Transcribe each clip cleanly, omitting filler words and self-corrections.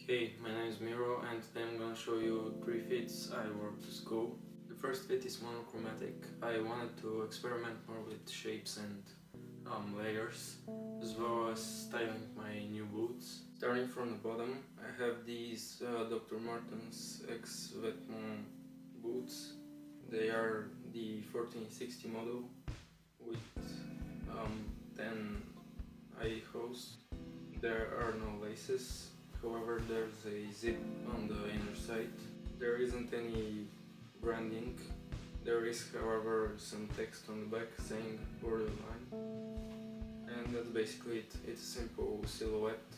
Hey, my name is Miro and today I'm gonna show you 3 fits I wore to school. The first fit is monochromatic. I wanted to experiment more with shapes and layers, as well as styling my new boots. Starting from the bottom, I have these Dr. Martens X Vetements boots. They are the 1460 model with 10 eye holes. There are no laces. However, there's a zip on the inner side. There isn't any branding. There is, however, some text on the back saying borderline. And that's basically it. It's a simple silhouette.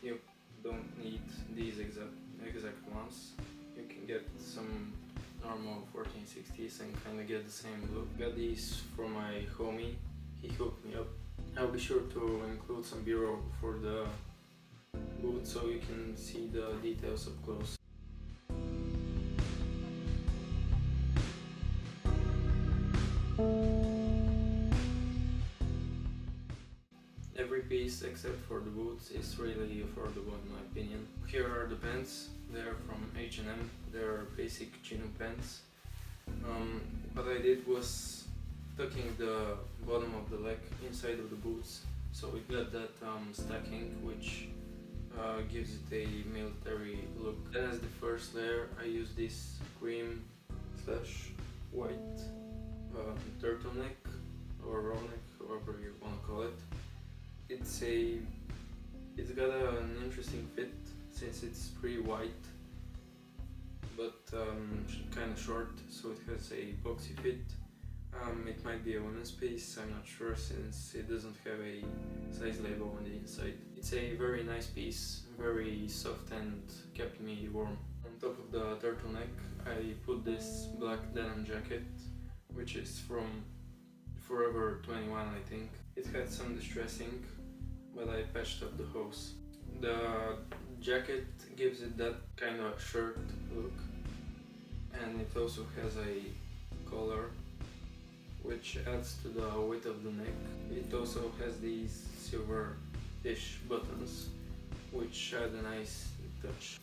You don't need these exact ones. You can get some normal 1460s and kind of get the same look. Got these from my homie. He hooked me up. I'll be sure to include some B-roll for the boot so you can see the details up close. Every piece except for the boots is really affordable in my opinion. Here are the pants. They're from H&M. They're basic chino pants. What I did was tucking the bottom of the leg inside of the boots, so we got that stacking, which gives it a military look. Then as the first layer, I use this cream / white turtleneck or roll neck, however you want to call it. It's got an interesting fit since it's pretty white, but kind of short, so it has a boxy fit. It might be a women's piece, I'm not sure, since it doesn't have a size label on the inside. It's a very nice piece, very soft and kept me warm. On top of the turtleneck I put this black denim jacket, which is from Forever 21 I think. It had some distressing, but I patched up the hose. The jacket gives it that kind of shirt look, and it also has a collar which adds to the width of the neck. It also has these silver-ish buttons which add a nice touch.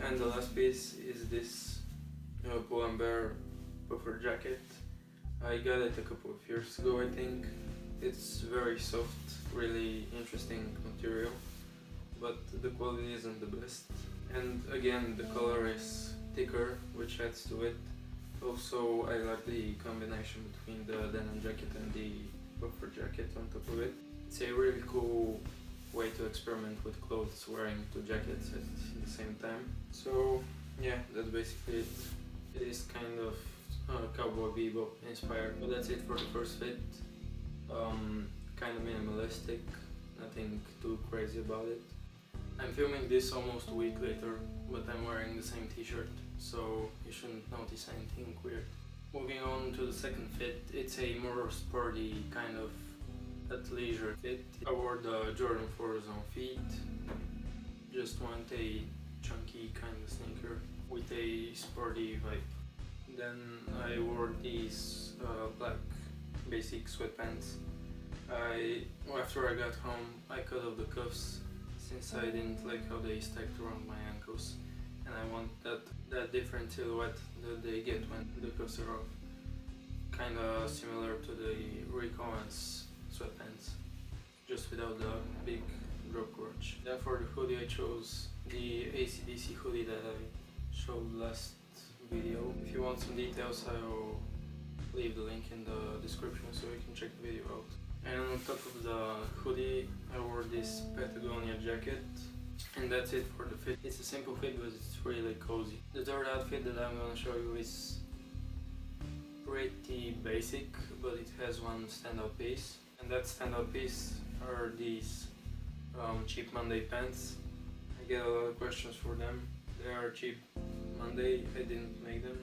And the last piece is this Pull&Bear puffer jacket. I got it a couple of years ago I think. It's very soft, really interesting material, but the quality isn't the best. And again, the color is thicker, which adds to it. Also, I like the combination between the denim jacket and the puffer jacket on top of it. It's a really cool way to experiment with clothes wearing two jackets at the same time. So yeah, that's basically it. It is kind of Cowboy Bebop inspired, but that's it for the first fit. Kind of minimalistic, nothing too crazy about it. I'm filming this almost a week later, but I'm wearing the same t-shirt, so you shouldn't notice anything weird. Moving on to the second fit, it's a more sporty kind of athleisure fit. I wore the Jordan 4s on feet, just want a chunky kind of sneaker with a sporty vibe. Then I wore these black basic sweatpants. After I got home, I cut off the cuffs since I didn't like how they stacked around my ankles, and I want that different silhouette that they get when the cuffs are off. Kinda similar to the Rick Owens sweatpants, just without the big drop crotch. Then for the hoodie I chose the AC/DC hoodie that I showed last video. If you want some details, I'll leave the link in the description so you can check the video out. And on top of the hoodie I wore this Patagonia jacket, and that's it for the fit. It's a simple fit, but it's really cozy. The third outfit that I'm gonna show you is pretty basic, but it has one standout piece, and that standout piece are these cheap Monday pants. I get a lot of questions for them. They are cheap Monday, I didn't make them.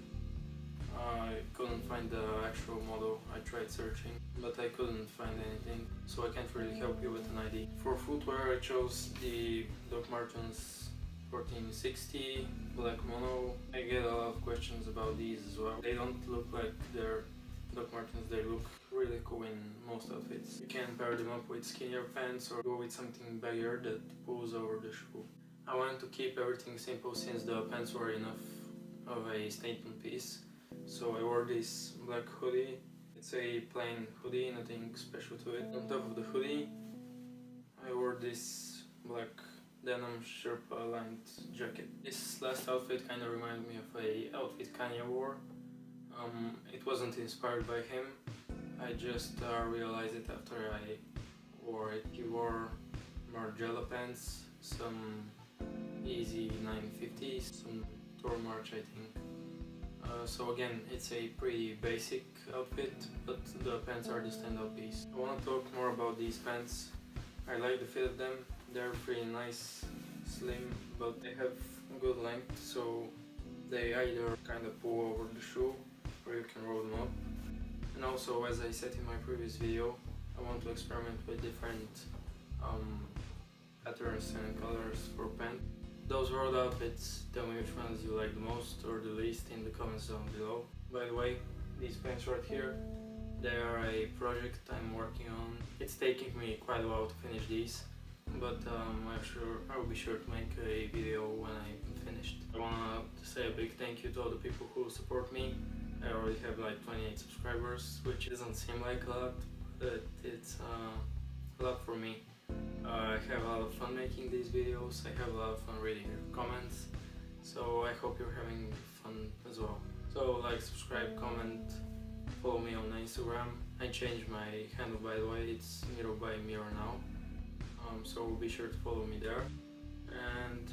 I couldn't find the actual model. I tried searching, but I couldn't find anything, so I can't really help you with an ID. For footwear I chose the Doc Martens 1460 black mono. I get a lot of questions about these as well. They don't look like they're Doc Martens, they look really cool in most outfits. You can pair them up with skinnier pants or go with something baggier that pulls over the shoe. I wanted to keep everything simple since the pants were enough of a statement piece. So I wore this black hoodie. It's a plain hoodie, nothing special to it. On top of the hoodie, I wore this black denim Sherpa lined jacket. This last outfit kind of reminded me of a outfit Kanye wore. It wasn't inspired by him. I just realized it after I wore it. He wore Margiela pants, some easy 950s, some Tour March I think. So again, it's a pretty basic outfit, but the pants are the standout piece. I want to talk more about these pants. I like the fit of them. They're pretty nice, slim, but they have good length, so they either kind of pull over the shoe or you can roll them up. And also, as I said in my previous video, I want to experiment with different patterns and colors for pants. Those road outfits, tell me which ones you like the most or the least in the comments down below. By the way, these pants right here, they are a project I'm working on. It's taking me quite a while to finish these, but I will be sure to make a video when I'm finished. I want to say a big thank you to all the people who support me. I already have like 28 subscribers, which doesn't seem like a lot, but it's a lot for me. I have a lot of fun making these videos, I have a lot of fun reading your comments, so I hope you're having fun as well. So like, subscribe, comment, follow me on Instagram. I changed my handle by the way, it's Miro by Miro now, so be sure to follow me there. And